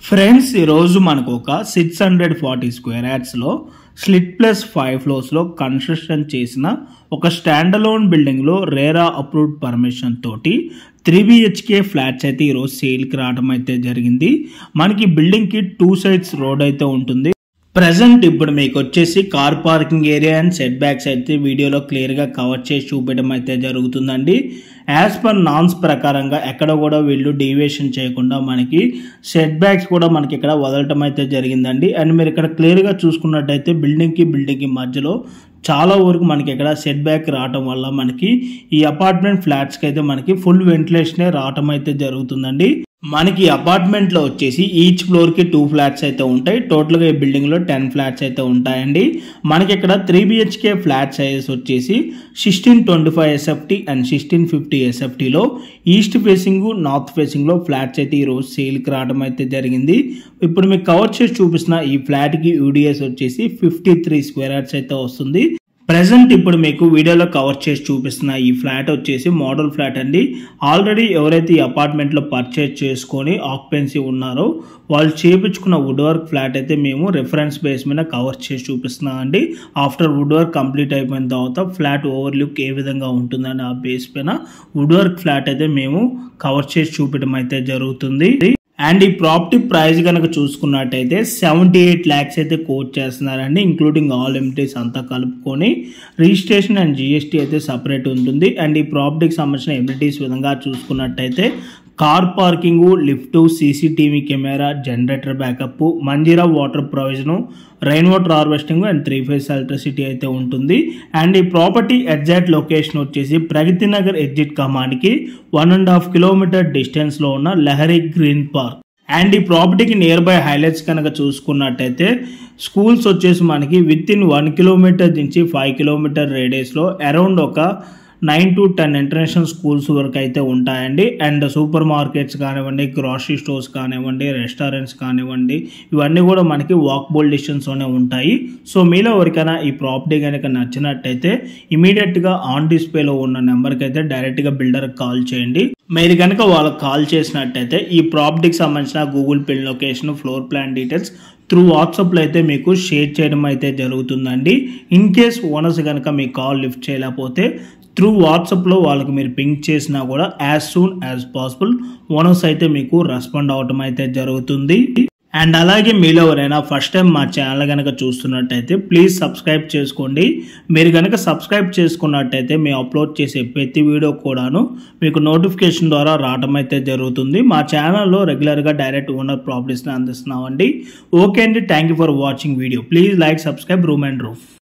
Friends ఈ రోజు మనకు ఒక 640 స్క్వేర్ యార్డ్స్ లో స్లిట్ ప్లస్ 5 ఫ్లోర్స్ లో కన్స్ట్రక్షన్ చేసిన ఒక స్టాండ్ అలోన్ బిల్డింగ్ లో రేరా అప్రూవ్డ్ పర్మిషన్ తోటి 3 BHK ఫ్లాట్స్ అయితే ఈ రోజు సేల్ కి రావడం అయితే జరిగింది। మనకి బిల్డింగ్ కి 2 సైడ్స్ రోడ్ అయితే ఉంటుంది। ప్రెజెంట్ ఇప్పుడు మీకు వచ్చేసి car parking area and set backs అయితే వీడియోలో క్లియర్ గా కవర్ చేసి చూపించడం అయితే జరుగుతుందండి। యాజ్ పర్ నార్మ్స్ ప్రకారంగా ఎక్కడ కూడా వీళ్ళు డీవియేషన్ చేయకుండా మనకి సెట్ బ్యాక్స్ కూడా మనకి ఇక్కడ వదలటం అయితే జరిగిందండి। అండ్ మీరు ఇక్కడ క్లియర్ గా చూసుకున్నట్టయితే బిల్డింగ్ కి మధ్యలో చాలా వరకు మనకి ఇక్కడ సెట్ బ్యాక్ రావటం వల్ల మనకి ఈ అపార్ట్మెంట్ ఫ్లాట్స్ కి అయితే మనకి ఫుల్ వెంటిలేషన్ రావటం అయితే జరుగుతుందండి। మనకి అపార్ట్మెంట్ లో వచ్చేసి ఈచ్ ఫ్లోర్ కి 2 ఫ్లాట్స్ అయితే ఉంటాయి। టోటల్ గా ఈ బిల్డింగ్ లో 10 ఫ్లాట్స్ అయితే ఉంటాయండి। మనకి ఇక్కడ 3 BHK ఫ్లాట్ సైజెస్ వచ్చేసి 1625 SFT అండ్ 1650 SFT లో ఈస్ట్ ఫేసింగ్ నార్త్ ఫేసింగ్ లో ఫ్లాట్స్ అయితే ఈ రోజు సేల్ కి రావడం అయితే జరిగింది। ఇప్పుడు మీకు కవర్ చేసి చూపిస్తున్న ఈ ఫ్లాట్ కి UDS వచ్చేసి 53 స్క్వేర్ యార్డ్స్ అయితే వస్తుంది। ప్రెజెంట్ ఇప్పుడు మీకు వీడియోలో కవర్ చేసి చూపిస్తున్న ఈ ఫ్లాట్ వచ్చేసి మోడల్ ఫ్లాట్ అండి। ఆల్రెడీ ఎవరైతే ఈ అపార్ట్మెంట్ లో పర్చేజ్ చేసుకొని ఆక్యుపెన్సీ ఉన్నారో వాళ్ళు చేపించుకున్న వుడ్ వర్క్ ఫ్లాట్ అయితే మేము రిఫరెన్స్ బేస్ మీద కవర్ చేసి చూపిస్తున్నాం అండి। ఆఫ్టర్ వుడ్ వర్క్ కంప్లీట్ అయిపోయిన తర్వాత ఫ్లాట్ ఓవర్ లుక్ ఏ విధంగా ఉంటుందని ఆ బేస్ పైన వుడ్ వర్క్ ఫ్లాట్ అయితే మేము కవర్ చేసి చూపించడం అయితే జరుగుతుంది। అండ్ ఈ ప్రాపర్టీ ప్రైస్ కనుక చూసుకున్నట్టయితే 78 lakhs అయితే కోట్ చేస్తున్నారండి, ఇంక్లూడింగ్ ఆల్ ఎమ్యూనిటీస్ అంతా కలుపుకొని। రిజిస్ట్రేషన్ అండ్ GST అయితే సపరేట్ ఉంటుంది। అండ్ ఈ ప్రాపర్టీకి సంబంధించిన ఎమ్యూనిటీస్ విధంగా చూసుకున్నట్టయితే car parking, lift, CCTV camera, generator backup, Manjira water provision, rain water harvesting and 3 phase electricity అయితే ఉంటుంది। అండ్ ఈ ప్రాపర్టీ ఎగ్జాక్ట్ లొకేషన్ వచ్చేసి ప్రగతి నగర్ ఎగ్జిట్ కమాండ్కి 1.5 kilometer డిస్టెన్స్ లో ఉన్న లహరి గ్రీన్ పార్క్। అండ్ ఈ ప్రాపర్టీకి నియర్ బై హైలైట్స్ కనుక చూసుకున్నట్టయితే స్కూల్స్ వచ్చేసి మనకి విత్ ఇన్ 1 kilometer నుంచి 5 kilometer రేడియస్ లో అరౌండ్ ఒక 9 to 10 ఇంటర్నేషనల్ స్కూల్స్ వరకు అయితే ఉంటాయండి। అండ్ సూపర్ మార్కెట్స్ కానివ్వండి, గ్రాసరీ స్టోర్స్ కానివ్వండి, రెస్టారెంట్స్ కానివ్వండి, ఇవన్నీ కూడా మనకి వాకబుల్ డిస్టెన్స్ లోనే ఉంటాయి। సో మీలో ఎవరికైనా ఈ ప్రాపర్టీ కనుక నచ్చినట్టయితే ఇమీడియట్ గా ఆన్ డిస్ప్లేలో ఉన్న నెంబర్కి అయితే డైరెక్ట్ గా బిల్డర్ కాల్ చేయండి। మీరు కనుక వాళ్ళకి కాల్ చేసినట్టయితే ఈ ప్రాపర్టీకి సంబంధించిన Google pin location, floor plan details through వాట్సాప్లో అయితే మీకు షేర్ చేయడం అయితే జరుగుతుందండి। ఇన్ కేస్ ఓనర్స్ కనుక మీ కాల్ లిఫ్ట్ చేయలేకపోతే త్రూ వాట్సాప్లో వాళ్ళకి మీరు పింక్ చేసినా కూడా as soon as possible owners అయితే మీకు రెస్పాండ్ అవటం అయితే జరుగుతుంది। అండ్ అలాగే మీలో ఎవరైనా ఫస్ట్ టైం మా ఛానల్ కనుక చూస్తున్నట్టయితే ప్లీజ్ సబ్స్క్రైబ్ చేసుకోండి। మీరు కనుక సబ్స్క్రైబ్ చేసుకున్నట్టయితే మేము అప్లోడ్ చేసే ప్రతి వీడియో కూడాను మీకు నోటిఫికేషన్ ద్వారా రావడం అయితే జరుగుతుంది। మా ఛానల్లో రెగ్యులర్గా డైరెక్ట్ ఓనర్ ప్రాపర్టీస్ని అందిస్తున్నామండి। ఓకే అండి, thank you for watching video. Please like, subscribe room and roof.